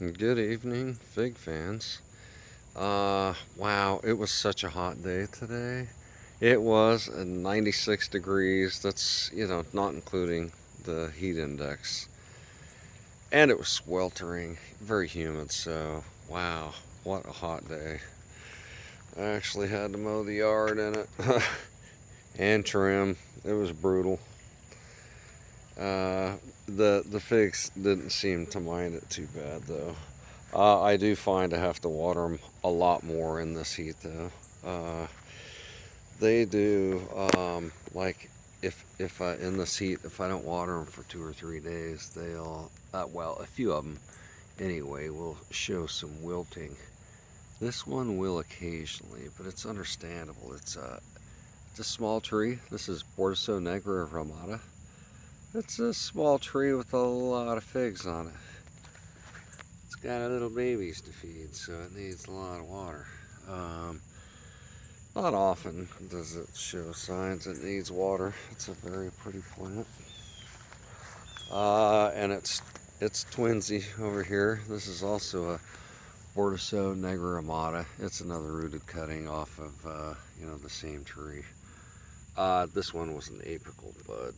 Good evening, fig fans. Wow, it was such a hot day today. It was 96 degrees. That's, not including the heat index. And it was sweltering, very humid. So, wow, what a hot day. I actually had to mow the yard in it and trim. It was brutal. Uh, the figs didn't seem to mind it too bad though. I do find I have to water them a lot more in this heat though. They do like if I in this heat, if I don't water them for 2 or 3 days, they'll a few of them anyway will show some wilting. This one will occasionally, but it's understandable. It's a small tree. This is Borso Negra Ramata. It's a small tree with a lot of figs on it. It's got little babies to feed, so it needs a lot of water. Um, Not often does it show signs it needs water. It's a very pretty plant. And it's twinsy over here. This is also a Bordeaux Negra Amata. It's another rooted cutting off of the same tree. This one was an apical bud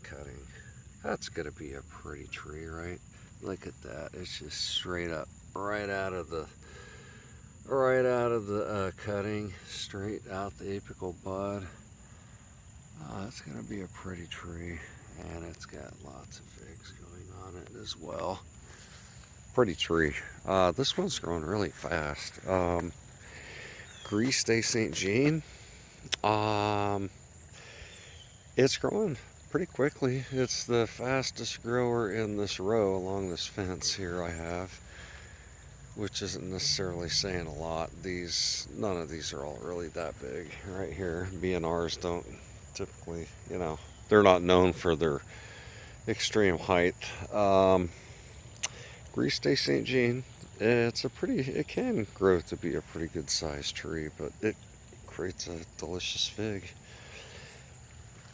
cutting. That's gonna be a pretty tree, right? Look at that. It's just straight up, right out of the cutting, straight out the apical bud. It's gonna be a pretty tree, and it's got lots of figs going on it as well. Pretty tree. This one's growing really fast. Gris de Saint Jean. Um, it's growing pretty quickly. It's the fastest grower in this row along this fence here I have, which isn't necessarily saying a lot. None of these are all really that big right here. B&Rs don't typically, they're not known for their extreme height. Gris de Saint Jean, it can grow to be a pretty good sized tree, but it creates a delicious fig.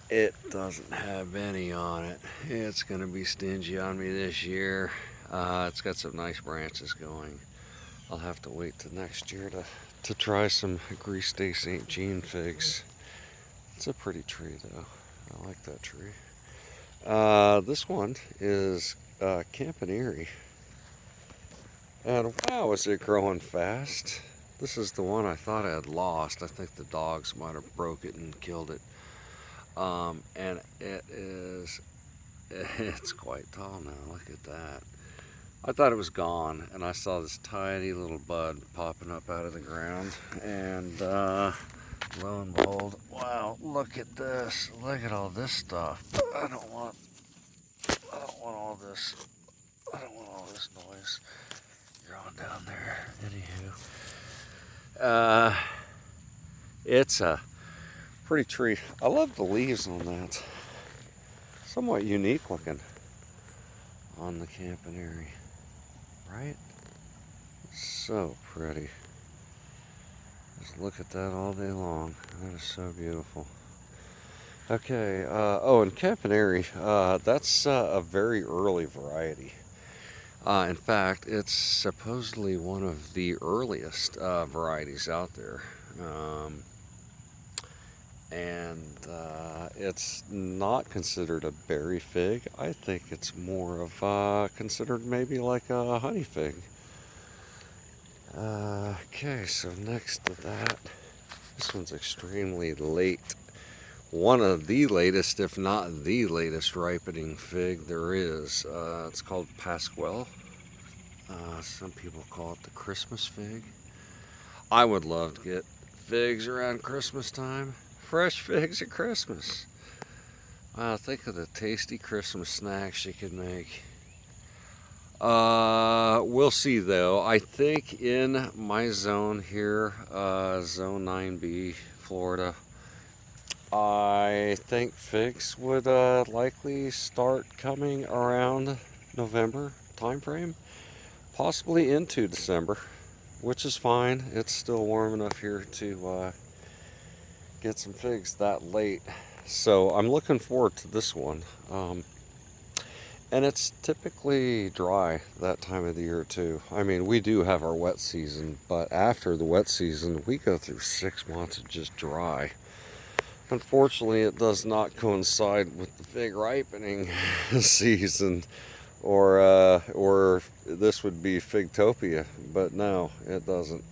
It doesn't have any on it. It's going to be stingy on me this year. It's got some nice branches going. I'll have to wait till next year to try some Gris de Saint Jean figs. It's a pretty tree though. I like that tree. This one is Campaneri. And wow, is it growing fast? This is the one I thought I had lost. I think the dogs might have broke it and killed it. And it's quite tall now. Look at that. I thought it was gone, and I saw this tiny little bud popping up out of the ground, and lo and behold, wow, look at this. Look at all this stuff. I don't want all this. I don't want all this noise growing down there. Anywho, it's a pretty tree. I love the leaves on that. Somewhat unique looking on the Campaneri, right? So pretty. Just look at that all day long. That is so beautiful. Okay, and Campaneri, that's a very early variety. In fact, it's supposedly one of the earliest varieties out there. And it's not considered a berry fig. I think it's more of considered maybe like a honey fig. Okay, so next to that, this one's extremely late. One of the latest, if not the latest, ripening fig there is. It's called Pasquale. Some people call it the Christmas fig. I would love to get figs around Christmas time. Fresh figs at Christmas. Wow, think of the tasty Christmas snacks you could make. We'll see though. I think in my zone here, zone 9B, Florida, I think figs would likely start coming around November timeframe, possibly into December, which is fine. It's still warm enough here to get some figs that late. So I'm looking forward to this one. And it's typically dry that time of the year too. I mean, we do have our wet season, but after the wet season, we go through 6 months of just dry. Unfortunately, it does not coincide with the fig ripening season, or this would be Figtopia, but no, it doesn't.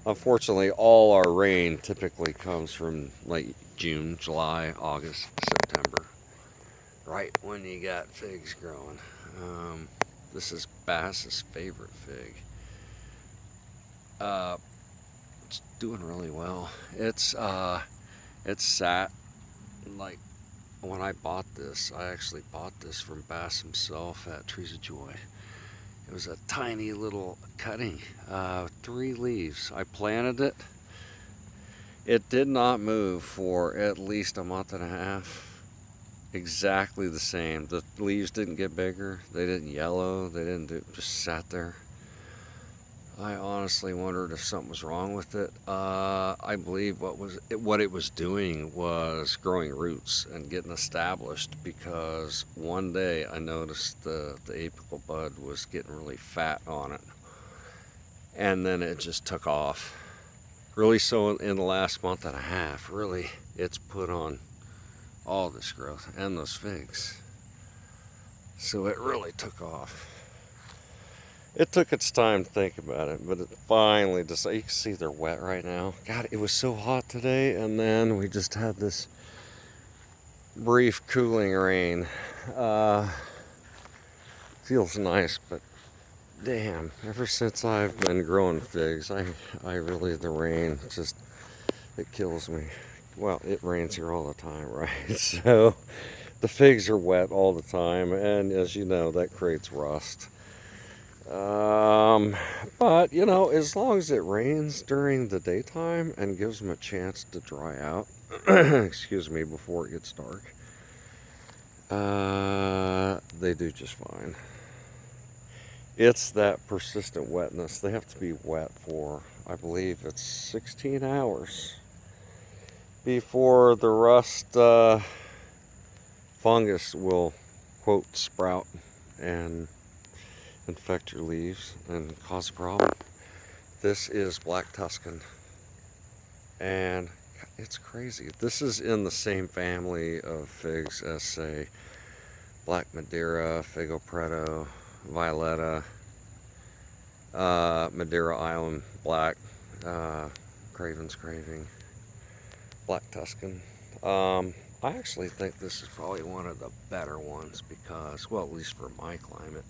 Unfortunately, all our rain typically comes from like June, July, August, September, right when you got figs growing. This is Bass's favorite fig. Uh, it's doing really well. It's sat like when I bought this. I actually bought this from Bass himself at Trees of Joy. It was a tiny little cutting, 3 leaves. I planted it. It did not move for at least a month and a half. Exactly the same. The leaves didn't get bigger. They didn't yellow. They didn't do, just sat there. I honestly wondered if something was wrong with it. I believe what it was doing was growing roots and getting established, because one day I noticed the apical bud was getting really fat on it, and then it just took off. Really, so in the last month and a half, really, it's put on all this growth and those figs. So it really took off. It took its time to think about it, but it finally decided. You can see they're wet right now. God, it was so hot today, and then we just had this brief cooling rain. Feels nice, but damn, ever since I've been growing figs, I really, the rain just, it kills me. Well, it rains here all the time, right? So the figs are wet all the time, and as you know, that creates rust. But you know, as long as it rains during the daytime and gives them a chance to dry out, excuse me, before it gets dark, they do just fine. It's that persistent wetness. They have to be wet for, I believe it's 16 hours before the rust fungus will, quote, sprout and infect your leaves and cause a problem. This is Black Tuscan, and it's crazy. This is in the same family of figs as, say, Black Madeira, Figo Preto, Violetta, Madeira Island Black, Craven's Craving, Black Tuscan. I actually think this is probably one of the better ones because, well, at least for my climate,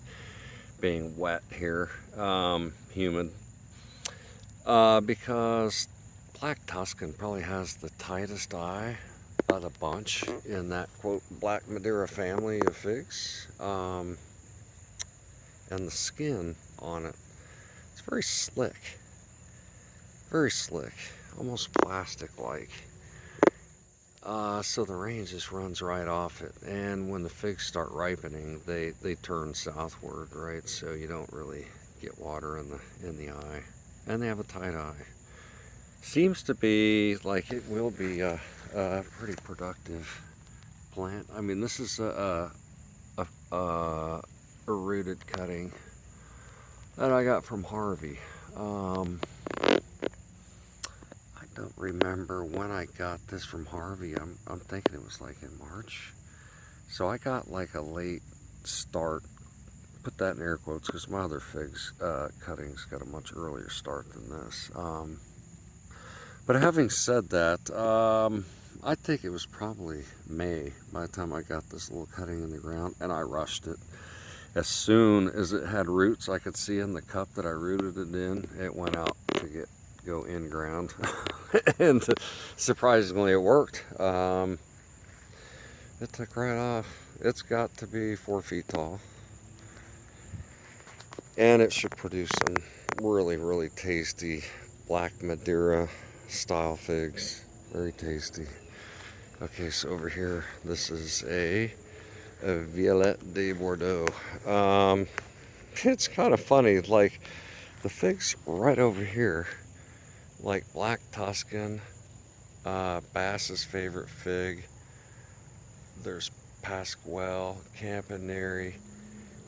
being wet here, humid, because Black Tuscan probably has the tightest eye of the bunch in that, quote, Black Madeira family of figs, and the skin on it, it's very slick, almost plastic-like. So the rain just runs right off it, and when the figs start ripening, they turn southward, right? So you don't really get water in the eye, and they have a tight eye. Seems to be like it will be a pretty productive plant. I mean, this is a rooted cutting that I got from Harvey. I don't remember when I got this from Harvey. I'm thinking it was like in March. So I got like a late start. Put that in air quotes because my other figs cuttings got a much earlier start than this. But having said that, I think it was probably May by the time I got this little cutting in the ground, and I rushed it. As soon as it had roots, I could see in the cup that I rooted it in, it went out to go in ground. And surprisingly it worked. It took right off. It's got to be 4 feet tall, and it should produce some really tasty Black Madeira style figs. Very tasty. Okay, so over here, this is a Violette de Bordeaux. It's kind of funny, like the figs right over here, like Black Tuscan, Bass's favorite fig. There's Pasquale, Campaneri,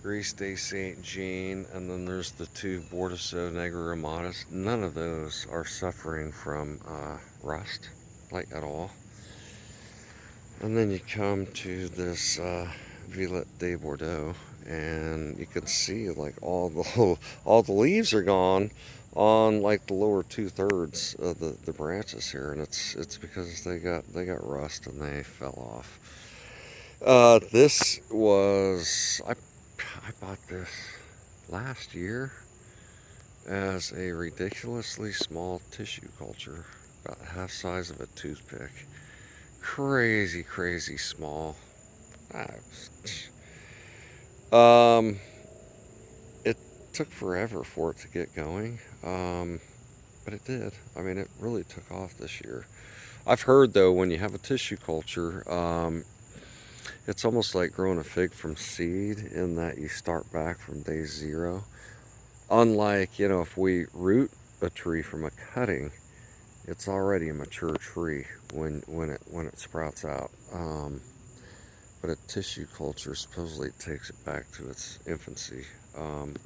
Gris de Saint Jean, and then there's the two Bordeaux Negromatas. None of those are suffering from rust, like at all. And then you come to this Villette de Bordeaux, and you can see like all the leaves are gone on like the lower 2/3 of the branches here, and it's because they got rust and they fell off. This was I bought this last year as a ridiculously small tissue culture, about half size of a toothpick. Crazy small. It took forever for it to get going, but it did. I mean, it really took off this year. I've heard though, when you have a tissue culture, it's almost like growing a fig from seed, in that you start back from day zero. Unlike, if we root a tree from a cutting, it's already a mature tree when it sprouts out. But a tissue culture supposedly takes it back to its infancy,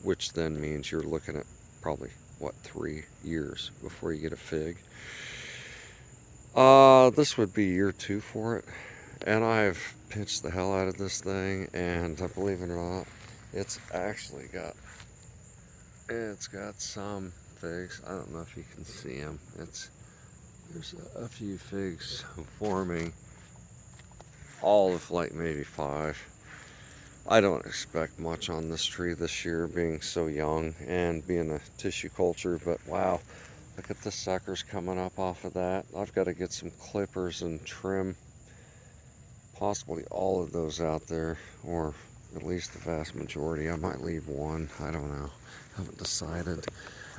which then means you're looking at probably 3 years before you get a fig. This would be year 2 for it, and I've pinched the hell out of this thing, and believe it or not, it's got some figs. I don't know if you can see them. There's a few figs forming, all of like maybe 5. I don't expect much on this tree this year, being so young and being a tissue culture, but wow, look at the suckers coming up off of that. I've got to get some clippers and trim possibly all of those out there, or at least the vast majority. I might leave one, I don't know, haven't decided.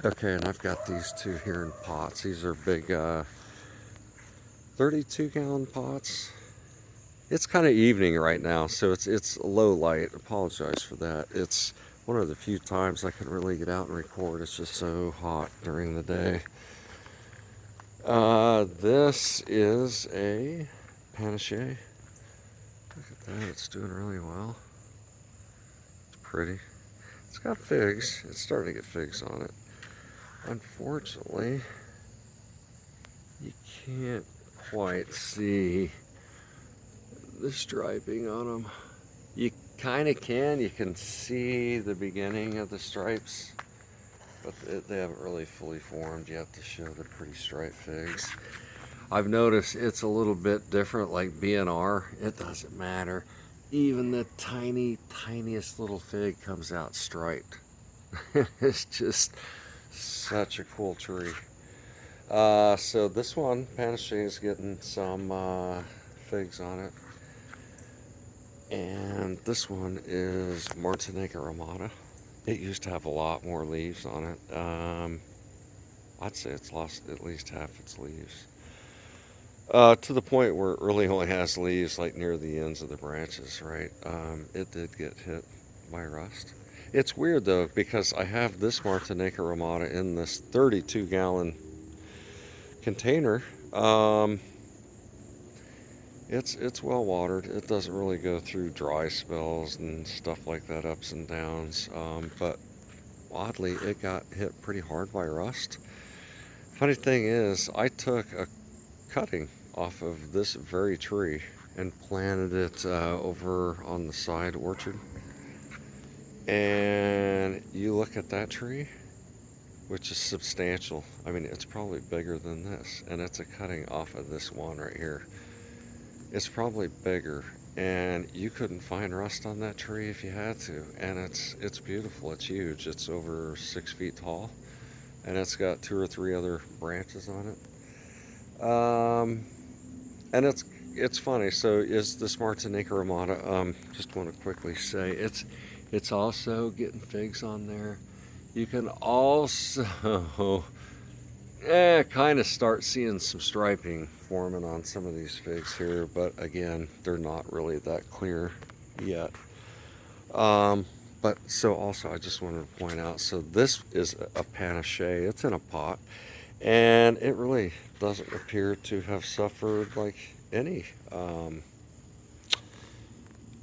Okay, and I've got these 2 here in pots. These are big 32-gallon pots. It's kind of evening right now, so it's low light. Apologize for that. It's one of the few times I can really get out and record. It's just so hot during the day. This is a panache. Look at that, it's doing really well. It's pretty. It's got figs. It's starting to get figs on it. Unfortunately, you can't quite see the striping on them. You kind of can. You can see the beginning of the stripes, but they haven't really fully formed yet to show the pretty striped figs. I've noticed it's a little bit different, like BNR. It doesn't matter. Even the tiniest little fig comes out striped. It's just such a cool tree. So this one, Panache, is getting some figs on it. And this one is Martinique Ramada. It used to have a lot more leaves on it. I'd say it's lost at least half its leaves. To the point where it really only has leaves like near the ends of the branches, right? It did get hit by rust. It's weird though, because I have this Martinique Ramada in this 32-gallon container. It's well watered. It doesn't really go through dry spells and stuff like that, ups and downs. But oddly, it got hit pretty hard by rust. Funny thing is, I took a cutting off of this very tree and planted it over on the side orchard. And you look at that tree, which is substantial. I mean, it's probably bigger than this, and it's a cutting off of this one right here. It's probably bigger, and you couldn't find rust on that tree if you had to. And it's beautiful. It's huge. It's over 6 feet tall, and it's got 2 or 3 other branches on it. And it's funny. So is this Martinique Ramada? Just want to quickly say it's also getting figs on there. You can also kind of start seeing some striping forming on some of these figs here, but again, they're not really that clear yet. But so also I just wanted to point out, so this is a Panache. It's in a pot, and it really doesn't appear to have suffered like any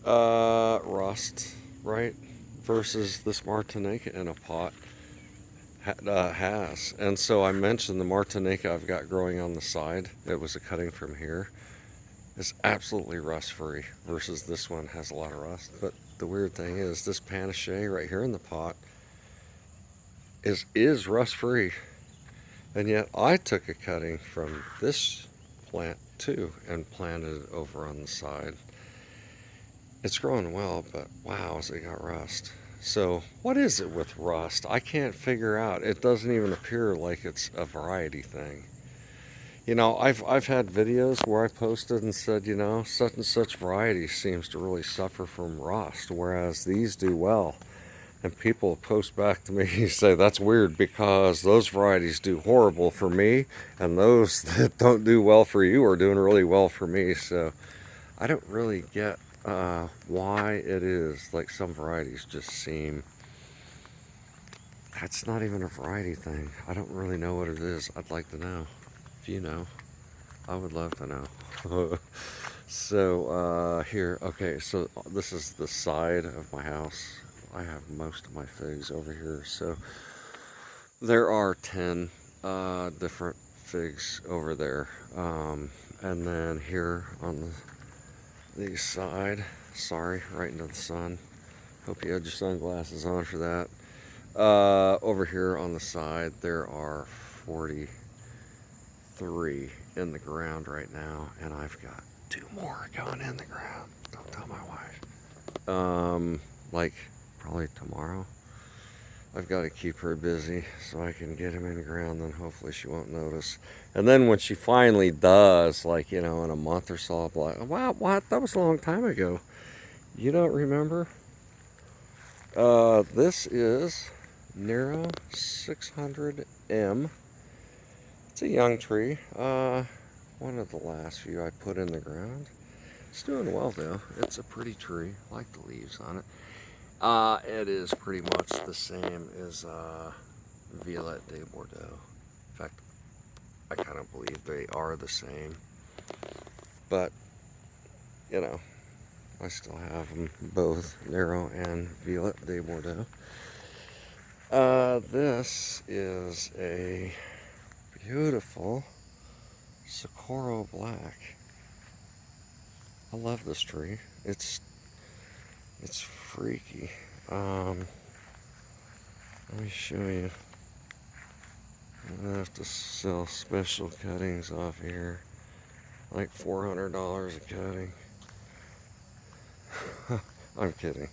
rust, right? versus this Martinica in a pot has. And so I mentioned the Martinica I've got growing on the side. It was a cutting from here. It's absolutely rust free versus this one has a lot of rust. But the weird thing is this Panache right here in the pot is rust free. And yet I took a cutting from this plant too and planted it over on the side. It's growing well, but wow, it got rust. So what is it with rust? I can't figure out. It doesn't even appear like it's a variety thing. You know, I've had videos where I posted and said, you know, such and such variety seems to really suffer from rust, whereas these do well. And people post back to me and say, that's weird because those varieties do horrible for me, and those that don't do well for you are doing really well for me. So I don't really get why it is like some varieties just seem, that's not even a variety thing. I don't really know what it is. I'd like to know. If you know, I would love to know. So here, okay, so this is the side of my house. I have most of my figs over here. So there are 10 different figs over there. And then here on the side, sorry, right into the sun. Hope you had your sunglasses on for that. Over here on the side, there are 43 in the ground right now, and I've got 2 more going in the ground. Don't tell my wife. Like probably tomorrow. I've got to keep her busy so I can get him in the ground, then hopefully she won't notice. And then when she finally does, like, you know, in a month or so, I'll be like, wow, what? That was a long time ago. You don't remember? This is Nero 600M. It's a young tree. One of the last few I put in the ground. It's doing well though. It's a pretty tree. I like the leaves on it. It is pretty much the same as Violette de Bordeaux. In fact, I kind of believe they are the same. But, you know, I still have them both, Nero and Violette de Bordeaux. This is a beautiful Socorro Black. I love this tree. It's freaky. Let me show you. I'm gonna have to sell special cuttings off here, like $400 a cutting. I'm kidding.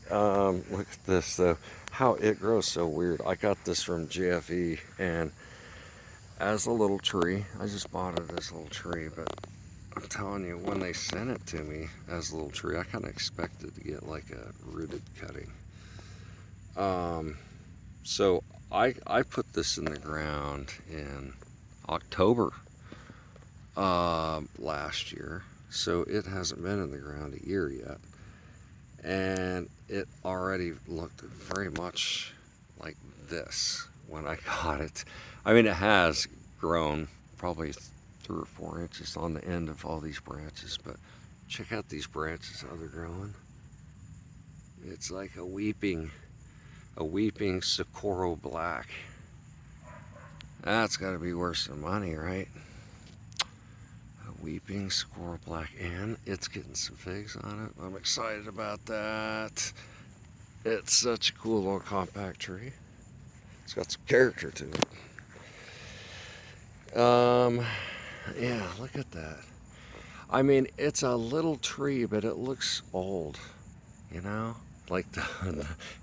Look at this though, how it grows so weird. I got this from JFE, and as a little tree, I just bought it as a little tree, but I'm telling you, when they sent it to me as a little tree, I kind of expected to get like a rooted cutting. So I put this in the ground in October last year, so it hasn't been in the ground a year yet, and it already looked very much like this when I got it. I mean, it has grown probably 3 or 4 inches on the end of all these branches, but check out these branches, how they're growing. It's like a weeping Socorro Black. That's got to be worth some money, right? A weeping Socorro Black, and it's getting some figs on it. I'm excited about that. It's such a cool little compact tree. It's got some character to it. Yeah, look at that. I mean, it's a little tree, but it looks old, you know? Like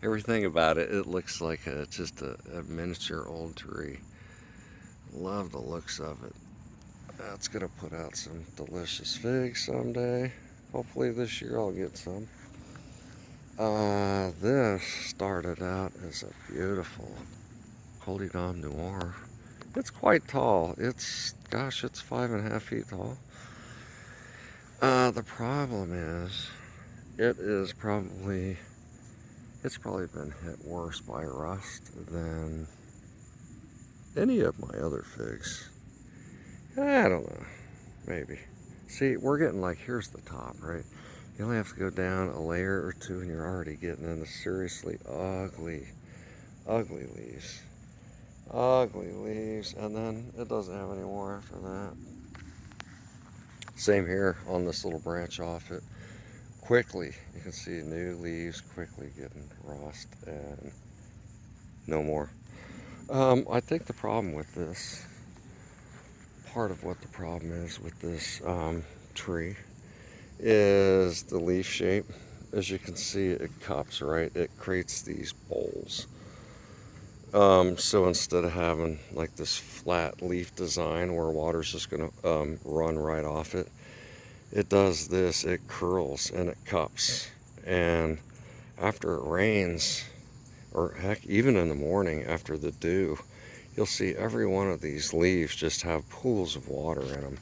everything about it, it looks like just a miniature old tree. Love the looks of it. That's gonna put out some delicious figs someday. Hopefully this year I'll get some. This started out as a beautiful Col de Dame Noir. It's quite tall. Gosh, it's 5.5 feet tall. The problem is, it's probably been hit worse by rust than any of my other figs. I don't know, maybe. See, we're getting like, here's the top, right? You only have to go down a layer or two and you're already getting into seriously ugly, ugly leaves. Ugly leaves, and then it doesn't have any more after that. Same here on this little branch off it. Quickly, you can see new leaves quickly getting rust and no more. I think the problem with this, part of what the problem is with this tree, is the leaf shape. As you can see, it cups, right? It creates these bowls. So instead of having like this flat leaf design where water's just going to run right off it, it does this. It curls and it cups. And after it rains, or heck, even in the morning after the dew, you'll see every one of these leaves just have pools of water in them.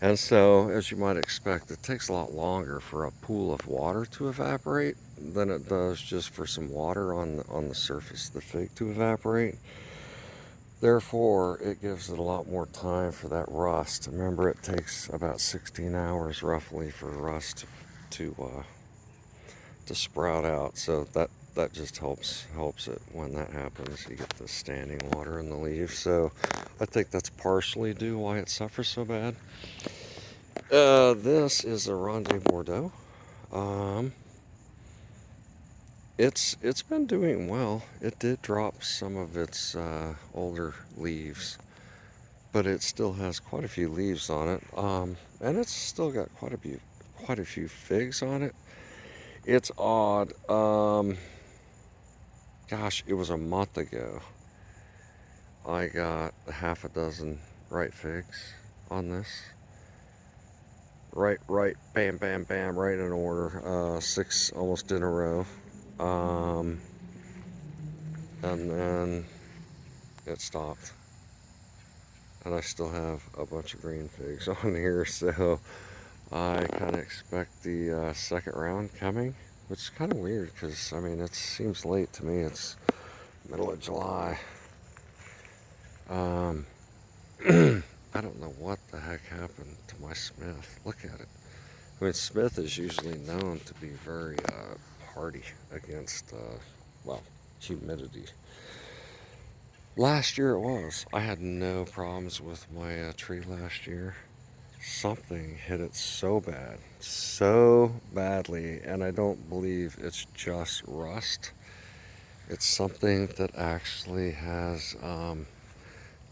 And so, as you might expect, it takes a lot longer for a pool of water to evaporate than it does just for some water on the surface of the fig to evaporate. Therefore, it gives it a lot more time for that rust. Remember, it takes about 16 hours roughly for rust to sprout out. So that just helps it when that happens. You get the standing water in the leaves. So I think that's partially due why it suffers so bad. This is a Ronde Bordeaux. It's been doing well. It did drop some of its older leaves, but it still has quite a few leaves on it. And it's still got quite a few figs on it. It's odd. Gosh, it was a month ago. I got half a dozen ripe figs on this. Right, bam, bam, bam, right in order. 6 almost in a row. And then it stopped. And I still have a bunch of green figs on here, so I kind of expect the second round coming, which is kind of weird because, I mean, it seems late to me. It's middle of July. I don't know what the heck happened to my Smith. Look at it. I mean, Smith is usually known to be very hardy against, well, humidity. Last year it was. I had no problems with my tree last year. Something hit it so badly, and I don't believe it's just rust. It's something that actually has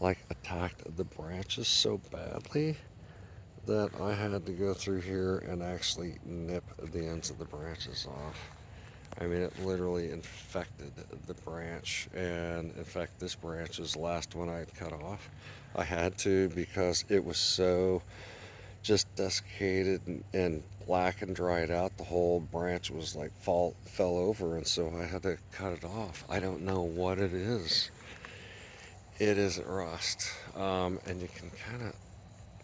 like attacked the branches so badly that I had to go through here and actually nip the ends of the branches off. I mean, it literally infected the branch, and in fact, this branch is the last one I had cut off. I had to because it was so just desiccated and black and dried out. The whole branch was like fell over, and so I had to cut it off. I don't know what it is. It isn't rust, and you can kind of,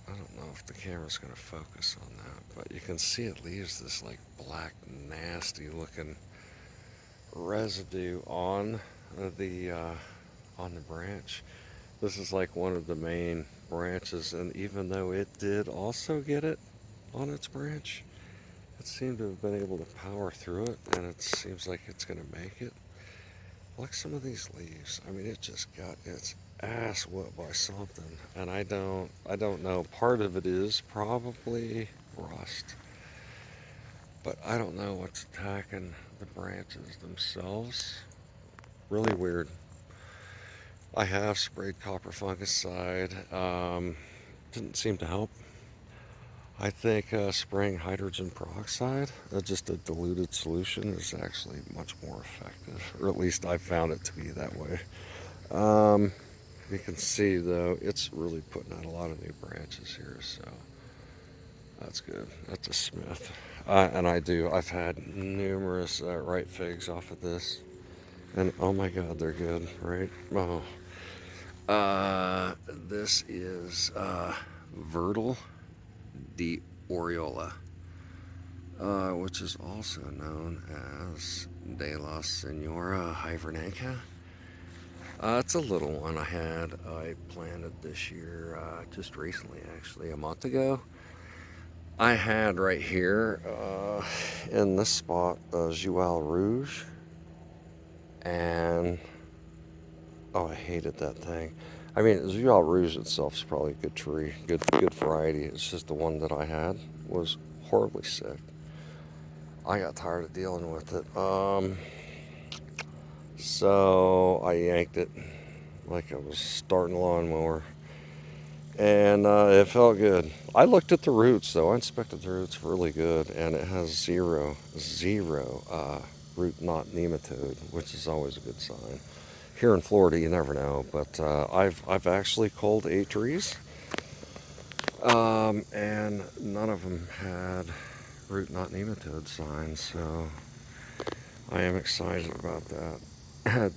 I don't know if the camera's going to focus on that, but you can see it leaves this like black, nasty looking residue the on the branch. This is like one of the main branches, and even though it did also get it on its branch, it seemed to have been able to power through it, and it seems like it's going to make it. Like some of these leaves, I mean, it just got its ass whooped by something, and I don't know. Part of it is probably rust, but I don't know what's attacking the branches themselves. Really weird. I have sprayed copper fungicide. Didn't seem to help. I think spraying hydrogen peroxide, just a diluted solution, is actually much more effective, or at least I found it to be that way. You can see though, it's really putting out a lot of new branches here, so that's good. That's a Smith. And I've had numerous ripe figs off of this, and oh my god, they're good, right? Oh. This is Viertel de Oriola, which is also known as De La Senora Hivernaca. It's a little one I planted this year, just recently, actually, a month ago. I had right here in this spot Joël Rouge, and oh, I hated that thing. I mean, Joël Rouge itself is probably a good tree, good variety. It's just the one that I had was horribly sick. I got tired of dealing with it. So I yanked it like I was starting a lawnmower, and it felt good. I looked at the roots though. I inspected the roots really good, and it has zero root knot nematode, which is always a good sign. Here in Florida, you never know, but I've actually culled 8 trees, and none of them had root knot nematode signs, so I am excited about that.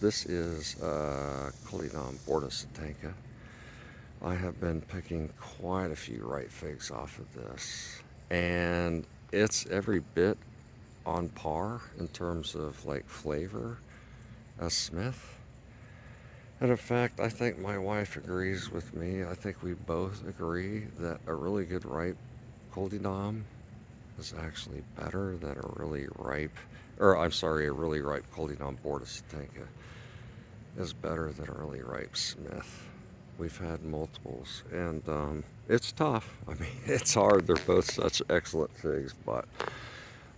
This is Calydon bordeaux-satinca. I have been picking quite a few ripe figs off of this, and it's every bit on par in terms of like flavor as Smith. And in fact, I think my wife agrees with me. I think we both agree that a really good ripe Calydon is actually better than a really ripe, or I'm sorry, a really ripe Calydon bordeaux-satinca is better than a really ripe Smith. We've had multiples, and it's tough. I mean, it's hard. They're both such excellent figs, but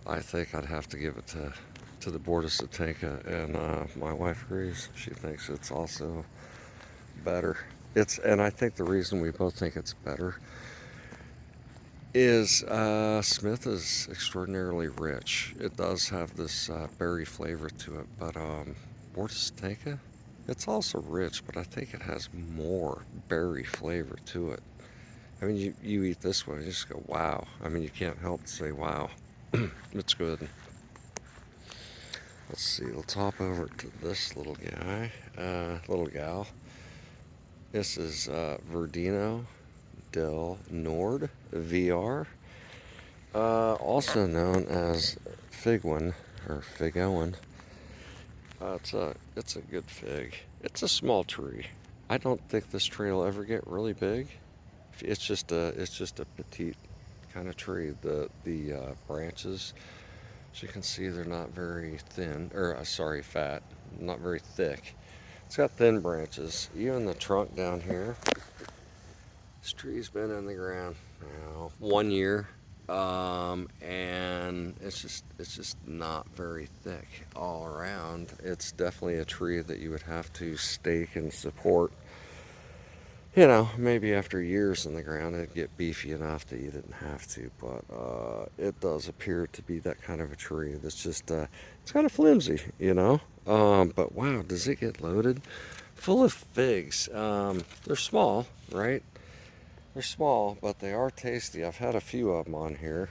I think I'd have to give it to the bordeaux-satinca, and my wife agrees. She thinks it's also better. And I think the reason we both think it's better is Smith is extraordinarily rich. It does have this berry flavor to it, but bordeaux-satinca, it's also rich, but I think it has more berry flavor to it. I mean, you eat this one, you just go, wow. I mean, you can't help but say, wow. It's good. Let's see, let's hop over to this little gal. This is Verdino del Nord, VR, also known as Figwin, or Figowen. It's a good fig. It's a small tree. I don't think this tree will ever get really big. It's just a petite kind of tree. The branches, as you can see, they're not very thin, or sorry, fat, not very thick. It's got thin branches. Even the trunk down here. This tree's been in the ground now 1 year, and it's just not very thick all around. It's definitely a tree that you would have to stake and support. You know, maybe after years in the ground, it'd get beefy enough that you didn't have to. But it does appear to be that kind of a tree that's just it's kind of flimsy, you know. But wow, does it get loaded? Full of figs. They're small, right? They're small, but they are tasty. I've had a few of them on here.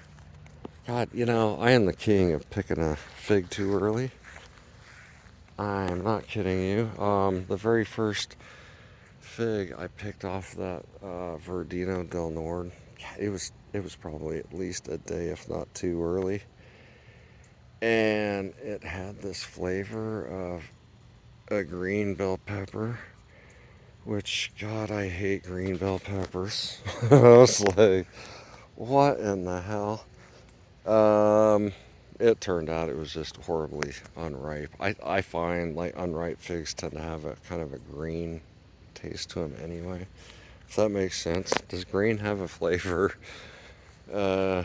God, you know, I am the king of picking a fig too early. I'm not kidding you. The very first fig I picked off that Verdino del Nord, it was probably at least a day, if not too early, and it had this flavor of a green bell pepper. Which, God, I hate green bell peppers. I was like, what in the hell? It turned out it was just horribly unripe. I find like unripe figs tend to have a kind of a green taste to them anyway. If that makes sense. Does green have a flavor? Uh,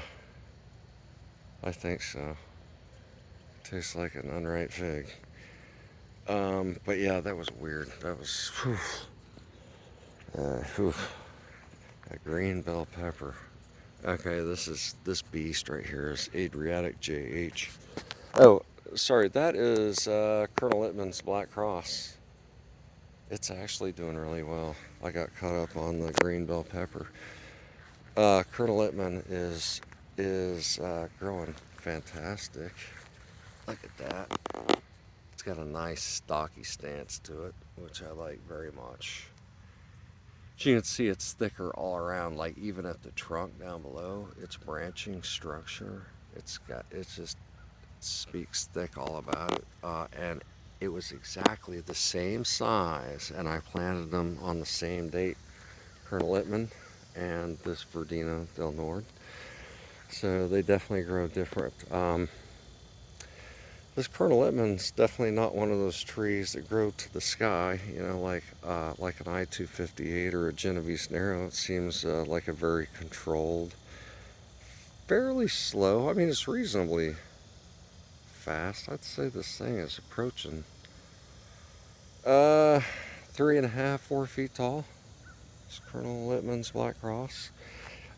I think so. Tastes like an unripe fig. But yeah, that was weird. That was, whew, a green bell pepper. Okay, this beast right here is Adriatic JH. Oh, sorry, that is Colonel Littman's Black Cross. It's actually doing really well. I got caught up on the green bell pepper. Colonel Littman is growing fantastic. Look at that. It's got a nice stocky stance to it, which I like very much. As you can see, it's thicker all around, like even at the trunk down below, its branching structure, it just speaks thick all about it. And it was exactly the same size, and I planted them on the same date, Colonel Littman and this Verdino del Nord. So they definitely grow different. This Colonel Littman's definitely not one of those trees that grow to the sky, you know, like an I-258 or a Genovese Narrow. It seems like a very controlled, fairly slow. I mean, it's reasonably fast. I'd say this thing is approaching uh 3.5, 4 feet tall. It's Colonel Littman's Black Cross.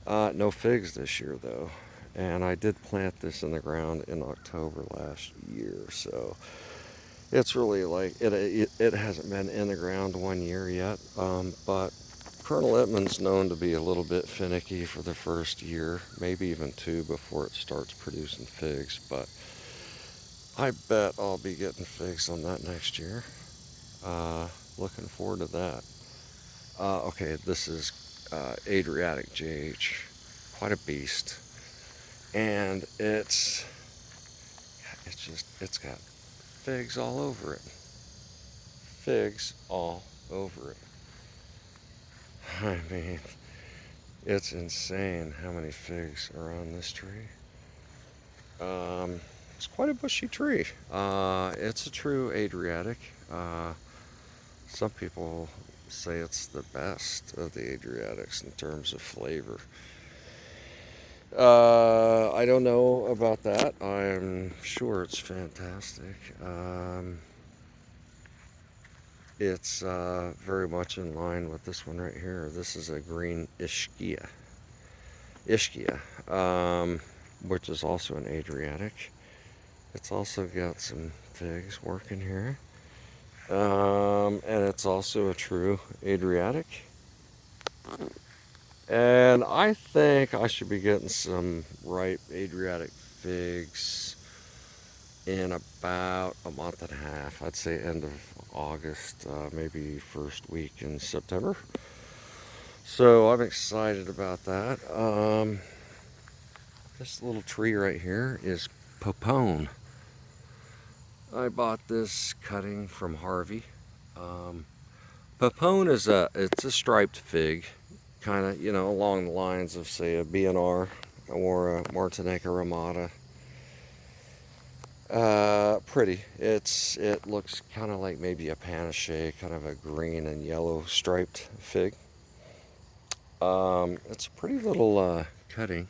No figs this year though, and I did plant this in the ground in October last year, so it's really like it hasn't been in the ground 1 year yet. But Colonel Littman's known to be a little bit finicky for the first year, maybe even two before it starts producing figs. But I bet I'll be getting figs on that next year. Looking forward to that. Okay, this is Adriatic JH, quite a beast, and it's got figs all over it. Figs all over it. I mean, it's insane how many figs are on this tree. It's quite a bushy tree. It's a true Adriatic. Some people say it's the best of the Adriatics in terms of flavor. I don't know about that. I'm sure it's fantastic. It's very much in line with this one right here. This is a green Ischia, which is also an Adriatic. It's also got some figs working here. And it's also a true Adriatic. And I think I should be getting some ripe Adriatic figs in about a month and a half. I'd say end of August, maybe first week in September. So I'm excited about that. This little tree right here is Popone. I bought this cutting from Harvey. Popone it's a striped fig, kind of, you know, along the lines of, say, a BNR or a Martinica ramata. Pretty. It looks kind of like maybe a panache, kind of a green and yellow striped fig. It's a pretty little cutting.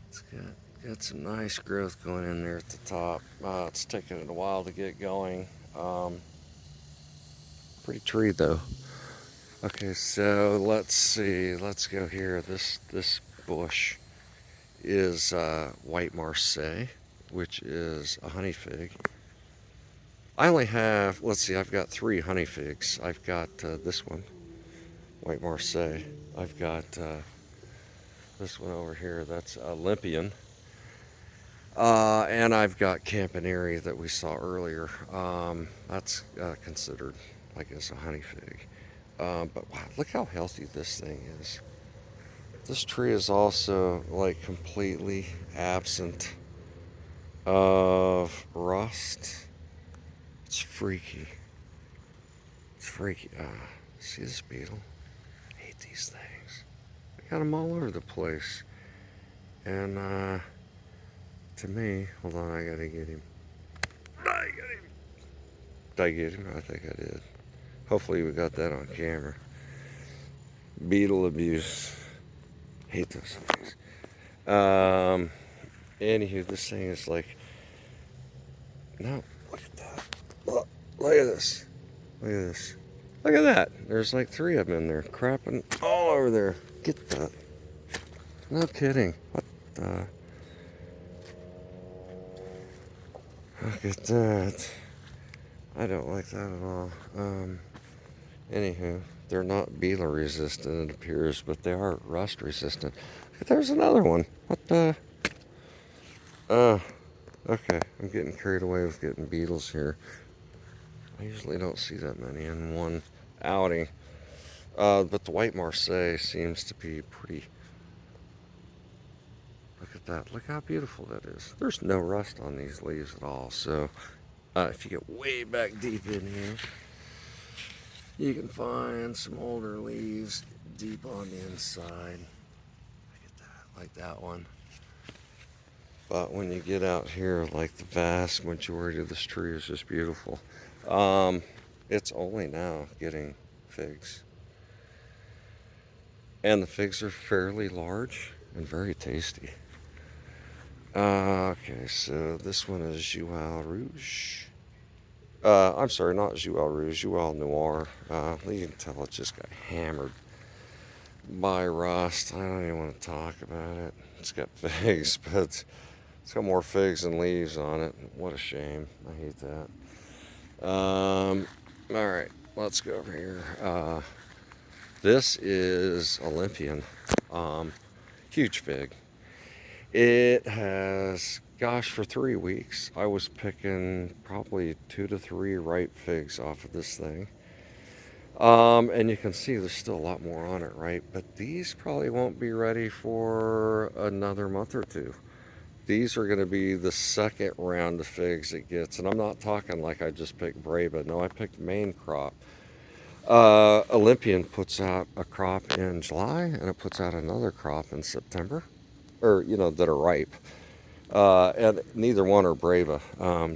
It's got some nice growth going in there at the top. It's taken it a while to get going. Pretty tree though. Okay, so let's see. Let's go here. This bush is White Marseille, which is a honey fig. I only have, let's see, I've got 3 honey figs. I've got this one, White Marseille. I've got this one over here, that's Olympian. And I've got Campaneri that we saw earlier. That's considered, I guess, a honey fig. But wow, look how healthy this thing is. This tree is also like completely absent of rust. It's freaky. It's freaky. See this beetle? I hate these things. I got them all over the place. And to me, hold on, I gotta get him. I got him. Did I get him? I think I did. Hopefully we got that on camera. Beetle abuse. Hate those things. Anywho, this thing is like, no, look at that. Look at this. Look at this. Look at that. There's like 3 of them in there, crapping all over there. Get that. No kidding. What the? Look at that. I don't like that at all. Anywho, they're not beetle resistant, it appears, but they are rust resistant. There's another one. What the? Okay, I'm getting carried away with getting beetles here. I usually don't see that many in one outing. But the White Marseille seems to be pretty. Look at that. Look how beautiful that is. There's no rust on these leaves at all. So if you get way back deep in here, you can find some older leaves deep on the inside. Look at that, like that one. But when you get out here, like the vast majority of this tree is just beautiful. It's only now getting figs. And the figs are fairly large and very tasty. Okay, so this one is Joual Rouge. I'm sorry, not Joual Rouge, Joual Noir. You can tell it just got hammered by rust. I don't even want to talk about it. It's got figs, but it's got more figs than leaves on it. What a shame. I hate that. All right, let's go over here. This is Olympian. Huge fig. It has, gosh, for 3 weeks, I was picking probably 2 to 3 ripe figs off of this thing. And you can see there's still a lot more on it, right? But these probably won't be ready for another month or two. These are going to be the second round of figs it gets. And I'm not talking like I just picked Brava. No, I picked main crop. Olympian puts out a crop in July and it puts out another crop in September, or, that are ripe. And neither one are Brava.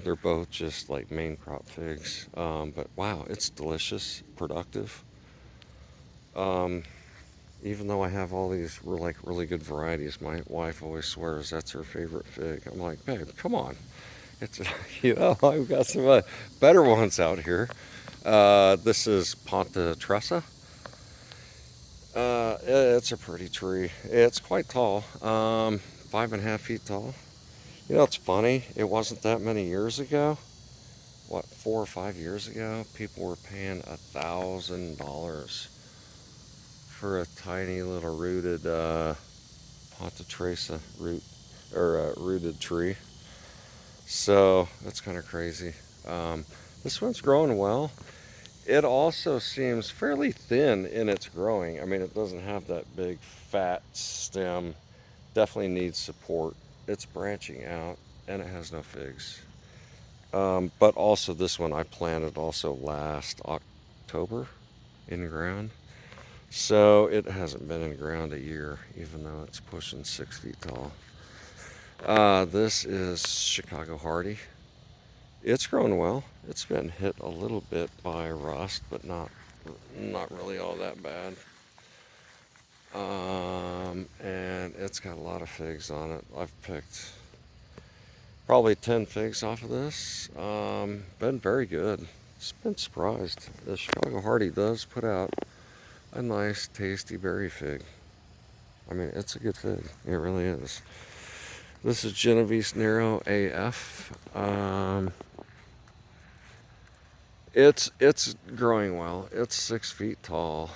They're both just like main crop figs. But wow, it's delicious, productive. Um, Even though I have all these really good varieties, my wife always swears that's her favorite fig. I'm like, babe, come on. It's I've got some better ones out here. This is Ponta Tressa. It's a pretty tree. It's quite tall, 5.5 feet tall. It's funny. It wasn't that many years ago. What, 4 or 5 years ago? People were paying $1,000 for a tiny little rooted Ponta Tressa root or rooted tree. So that's kind of crazy. This one's growing well. It also seems fairly thin in its growing. I mean, it doesn't have that big fat stem. Definitely needs support. It's branching out and it has no figs. But also this one I planted also last October in the ground. So it hasn't been in the ground a year, even though it's pushing 6 feet tall. This is Chicago Hardy. It's grown well. It's been hit a little bit by rust, but not really all that bad. And it's got a lot of figs on it. I've picked probably 10 figs off of this. Been very good. Just been surprised. The Chicago Hardy does put out a nice, tasty berry fig. I mean, it's a good fig. It really is. This is Genovese Nero AF. It's growing well. It's 6 feet tall.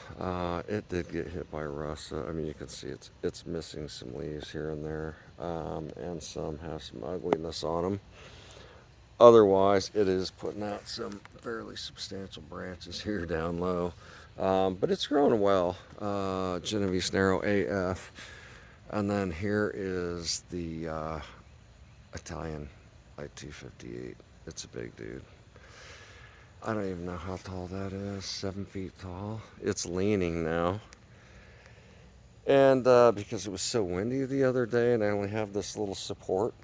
It did get hit by rust. So, I mean, you can see it's missing some leaves here and there, and some have some ugliness on them. Otherwise, it is putting out some fairly substantial branches here down low. But it's growing well. Genovese Nero AF. And then here is the Italian I-258. It's a big dude. I don't even know how tall that is. 7 feet tall. It's leaning now. And because it was so windy the other day and I only have this little support,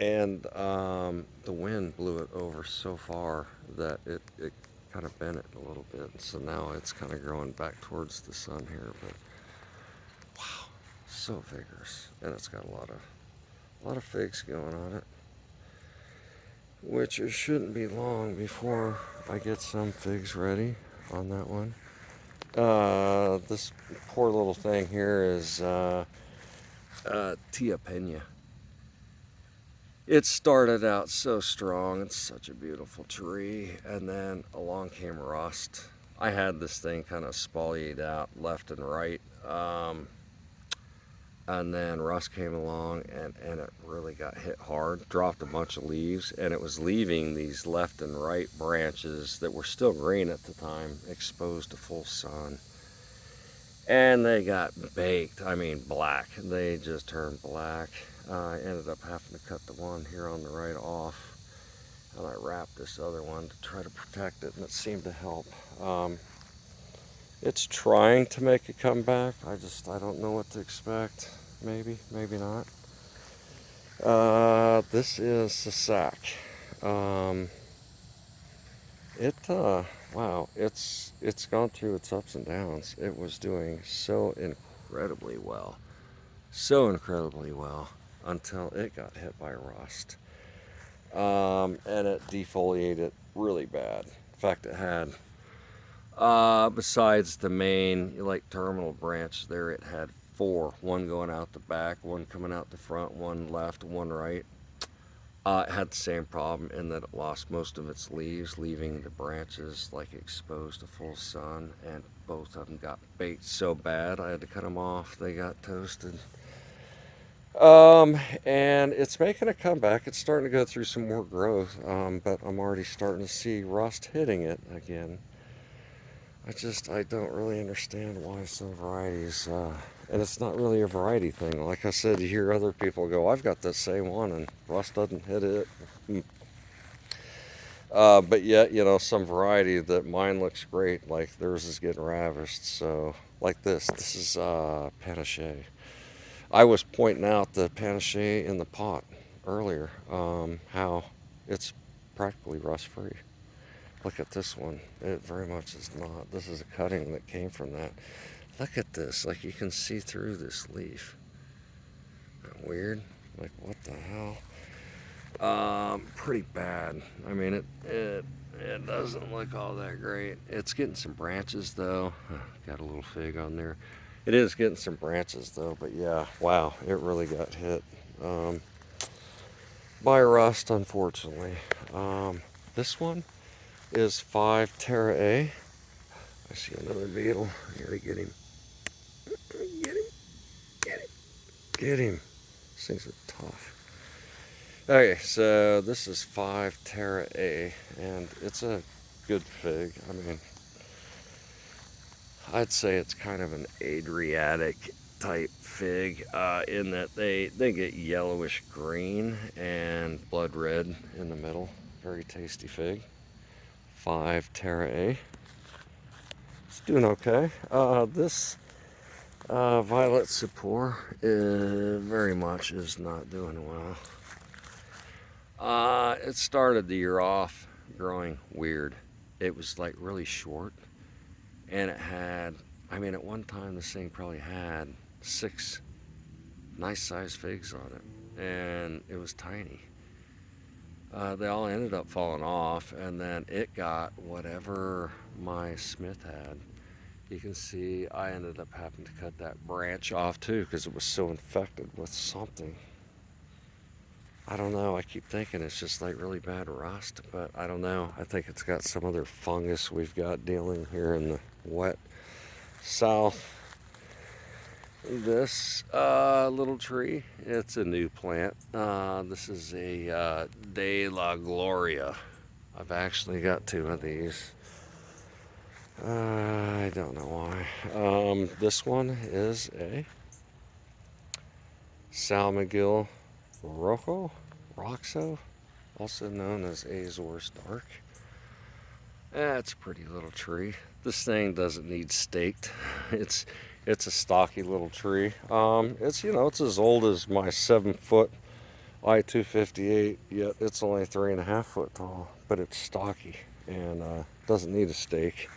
and the wind blew it over so far that it kind of bent it a little bit. So now it's kind of growing back towards the sun here. But wow, so vigorous. And it's got a lot of figs going on it, which it shouldn't be long before I get some figs ready on that one. This poor little thing here is Tia Pena. It started out so strong. It's such a beautiful tree, and then along came rust. I had this thing kind of spallied out left and right. And then rust came along and it really got hit hard, dropped a bunch of leaves, and it was leaving these left and right branches that were still green at the time, exposed to full sun. And they got baked, I mean black. They just turned black. I ended up having to cut the one here on the right off. And I wrapped this other one to try to protect it, and it seemed to help. It's trying to make a comeback. I don't know what to expect. Maybe not. This is Sasak. Um, wow, it's gone through its ups and downs. It was doing so incredibly well until it got hit by rust. And it defoliated really bad. In fact, it had, besides the main like terminal branch there, it had four. One going out the back, one coming out the front, one left, one right. It had the same problem in that it lost most of its leaves, leaving the branches like exposed to full sun, and both of them got baked so bad I had to cut them off. They got toasted. And it's making a comeback. It's starting to go through some more growth, but I'm already starting to see rust hitting it again. I don't really understand why some varieties, and it's not really a variety thing. Like I said, you hear other people go, I've got the same one and rust doesn't hit it. But yet, some variety that mine looks great, like theirs is getting ravished. So, like this is Panache. I was pointing out the Panache in the pot earlier, how it's practically rust free. Look at this one. It very much is not. This is a cutting that came from that. Look at this. Like you can see through this leaf. Isn't that weird? Like what the hell? Pretty bad. I mean, it doesn't look all that great. It's getting some branches though. Got a little fig on there. It is getting some branches though, but yeah, wow, it really got hit by rust, unfortunately. This one is 5 Terra A. I see another beetle. I gotta get him. Get him. Get him. Get him. These things are tough. Okay, so this is 5 Terra A, and it's a good fig. I mean, I'd say it's kind of an Adriatic type fig, in that they get yellowish green and blood red in the middle. Very tasty fig. 5 Terra A. It's doing okay. This Violet Sapor very much is not doing well. It started the year off growing weird. It was like really short, and it had, I mean, at one time this thing probably had 6 nice sized figs on it, and it was tiny. They all ended up falling off, and then it got whatever my Smith had. You can see I ended up having to cut that branch off too because it was so infected with something. I don't know. I keep thinking it's just like really bad rust, but I don't know. I think it's got some other fungus we've got dealing here in the wet south. This little tree, it's a new plant. This is a De La Gloria. I've actually got 2 of these. I don't know why. This one is a San Miguel Roxo, also known as Azores Dark. It's a pretty little tree. This thing doesn't need staked. It's a stocky little tree. It's as old as my 7-foot I-258, yet it's only 3.5 foot tall, but it's stocky and doesn't need a stake.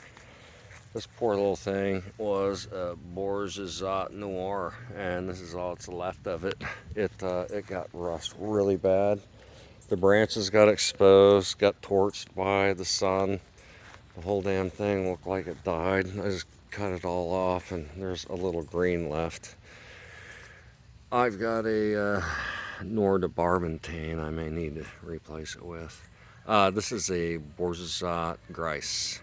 This poor little thing was a Borzazat Noir, and this is all that's left of it. It got rust really bad. The branches got exposed, got torched by the sun. The whole damn thing looked like it died. I just cut it all off, and there's a little green left. I've got a Noir de Barbentane I may need to replace it with. This is a Borzazat Grice.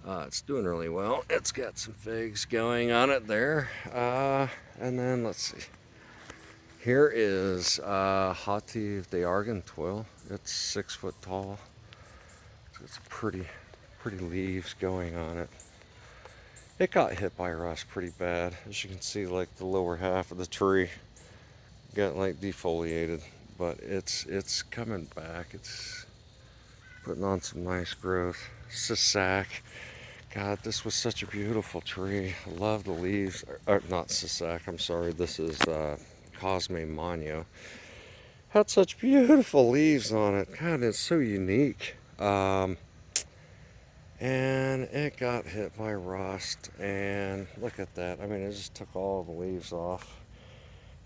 It's doing really well. It's got some figs going on it there. And then let's see. Here is Hativ de Argenteuil. It's 6 foot tall. So it's pretty leaves going on it. It got hit by rust pretty bad. As you can see, like the lower half of the tree got like defoliated, but it's coming back. It's putting on some nice growth. Sasak. God, this was such a beautiful tree. I love the leaves. Not Sasak, I'm sorry. This is Cosme Magno. had such beautiful leaves on it. God, it's so unique. And it got hit by rust, and look at that. I mean, it just took all the leaves off.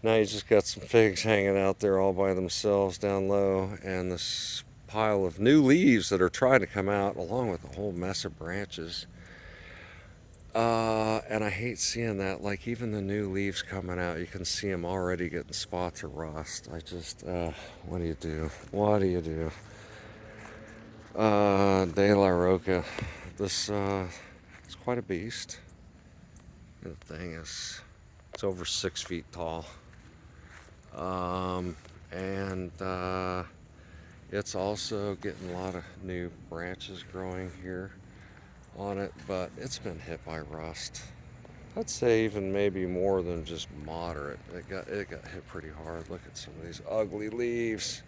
Now you just got some figs hanging out there all by themselves down low, and this pile of new leaves that are trying to come out, along with a whole mess of branches. And I hate seeing that. Like, even the new leaves coming out, you can see them already getting spots of rust. I just, what do you do? What do you do? De La Roca. This, it's quite a beast. And the thing is, it's over 6 feet tall. And it's also getting a lot of new branches growing here on it, but it's been hit by rust. I'd say even maybe more than just moderate. It got hit pretty hard. Look at some of these ugly leaves.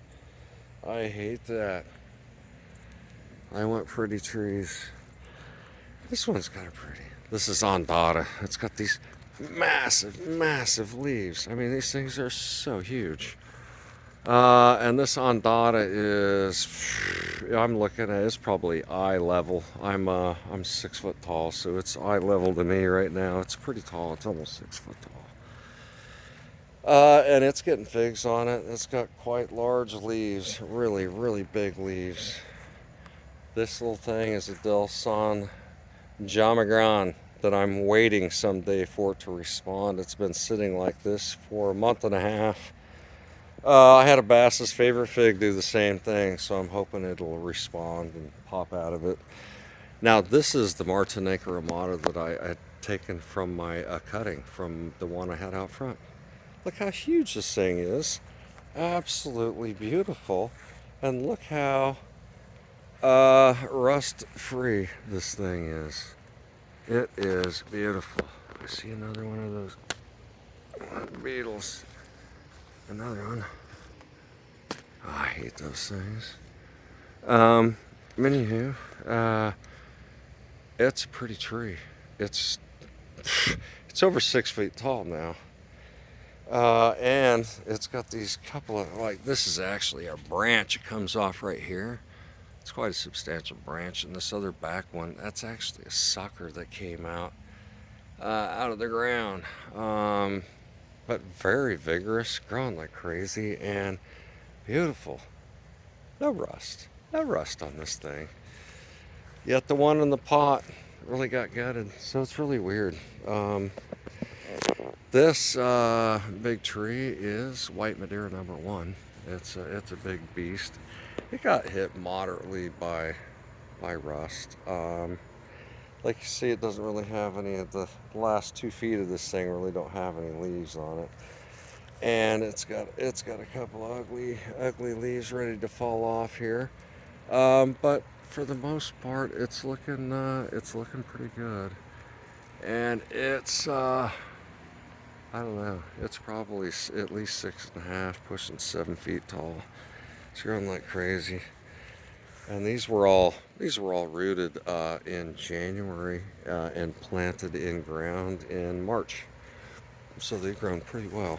I hate that. I want pretty trees. This one's got a pretty. This is Ondata. It's got these massive, massive leaves. I mean, these things are so huge. And this Ondata is, I'm looking at, it's probably eye level. I'm 6 foot tall, so it's eye level to me right now. It's pretty tall. It's almost 6 foot tall. And it's getting figs on it. It's got quite large leaves, really, really big leaves. This little thing is a Del San Jamagran that I'm waiting someday for it to respond. It's been sitting like this for a month and a half. I had a Bass's favorite fig do the same thing, so I'm hoping it'll respond and pop out of it. Now, this is the Martinique Ramada that I had taken from my cutting from the one I had out front. Look how huge this thing is. Absolutely beautiful. And look how rust-free this thing is. It is beautiful. I see another one of those beetles. Another one. Oh, I hate those things. Anywho, it's a pretty tree. It's over 6 feet tall now. And it's got these couple of, like, this is actually a branch. It comes off right here. It's quite a substantial branch. And this other back one, that's actually a sucker that came out of the ground. But very vigorous, growing like crazy, and beautiful. No rust on this thing. Yet the one in the pot really got gutted, so it's really weird. This big tree is White Madeira #1. It's a big beast. It got hit moderately by rust. Like you see, it doesn't really have any of the last 2 feet of this thing really don't have any leaves on it. And it's got a couple of ugly leaves ready to fall off here. But for the most part, it's looking pretty good. And it's I don't know, it's probably at least 6.5, pushing 7 feet tall. It's growing like crazy. And these were all rooted in January and planted in ground in March. So they've grown pretty well.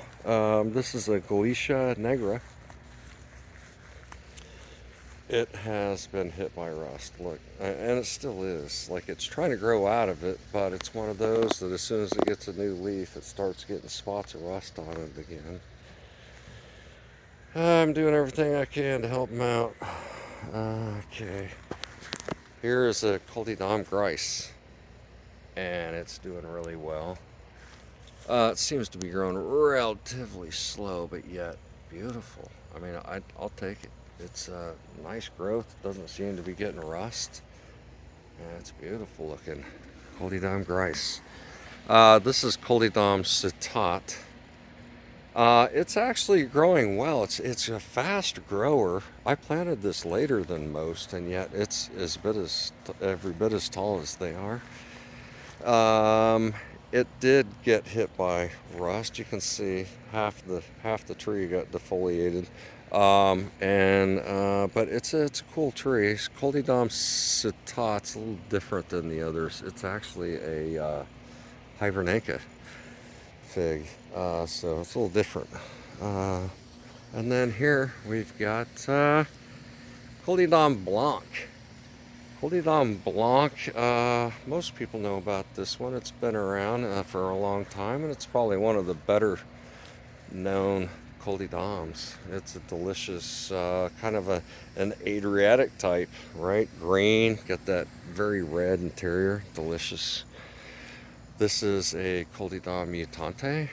This is a Galicia Negra. It has been hit by rust, look, and it still is. Like, it's trying to grow out of it, but it's one of those that as soon as it gets a new leaf, it starts getting spots of rust on it again. I'm doing everything I can to help them out. Okay. Here is a Coleodon Grice, and it's doing really well. It seems to be growing relatively slow, but yet beautiful. I mean, I'll take it. It's nice growth. It doesn't seem to be getting rust. And it's beautiful looking. Coleodon Grice. This is Coleodon Citat. It's actually growing well. It's a fast grower. I planted this later than most, and yet it's every bit as tall as they are. It did get hit by rust. You can see half the tree got defoliated. But it's a cool tree. Coleodon Citat's a little different than the others. It's actually a Hibernica fig, so it's a little different. And then here we've got Colyodon Blanc. Colyodon Blanc, most people know about this one. It's been around for a long time, and it's probably one of the better known Colydoms. It's a delicious, kind of an Adriatic type, right? Green, got that very red interior, delicious. This is a Colydon mutante.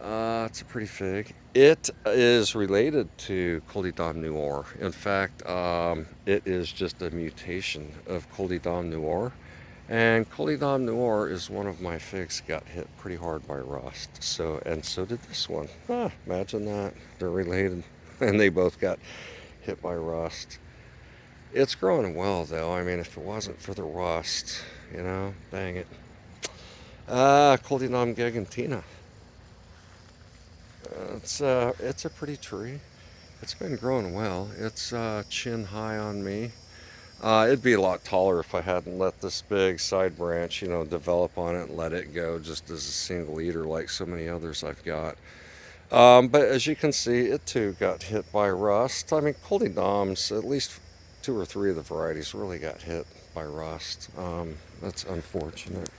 It's a pretty fig. It is related to Colydon noir. In fact, it is just a mutation of Colydon noir. And Colydon noir is one of my figs got hit pretty hard by rust. So did this one. Imagine that. They're related. And they both got hit by rust. It's growing well though. I mean, if it wasn't for the rust, dang it. Colydon gigantina. It's a pretty tree. It's been growing well. It's chin high on me. It'd be a lot taller if I hadn't let this big side branch, develop on it and let it go just as a single eater like so many others I've got. But as you can see, it too got hit by rust. I mean, Colydoms, at least 2 or 3 of the varieties really got hit by rust. That's unfortunate.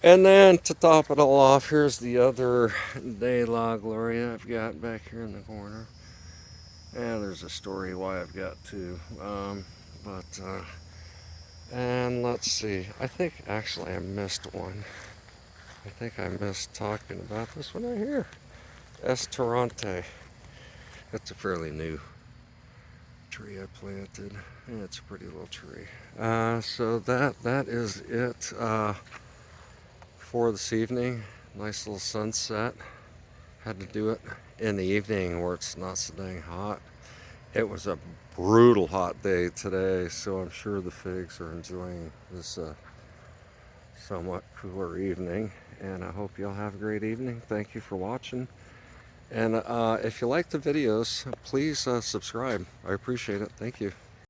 And then to top it all off, here's the other De La Gloria I've got back here in the corner. And there's a story why I've got 2. And let's see, I think actually I missed one. I think I missed talking about this one right here. Estorante. It's a fairly new tree I planted. Yeah, it's a pretty little tree. So that is it for this evening. Nice little sunset. Had to do it in the evening where it's not so dang hot. It was a brutal hot day today, so I'm sure the figs are enjoying this somewhat cooler evening. And I hope y'all have a great evening. Thank you for watching. And if you like the videos, please subscribe. I appreciate it. Thank you.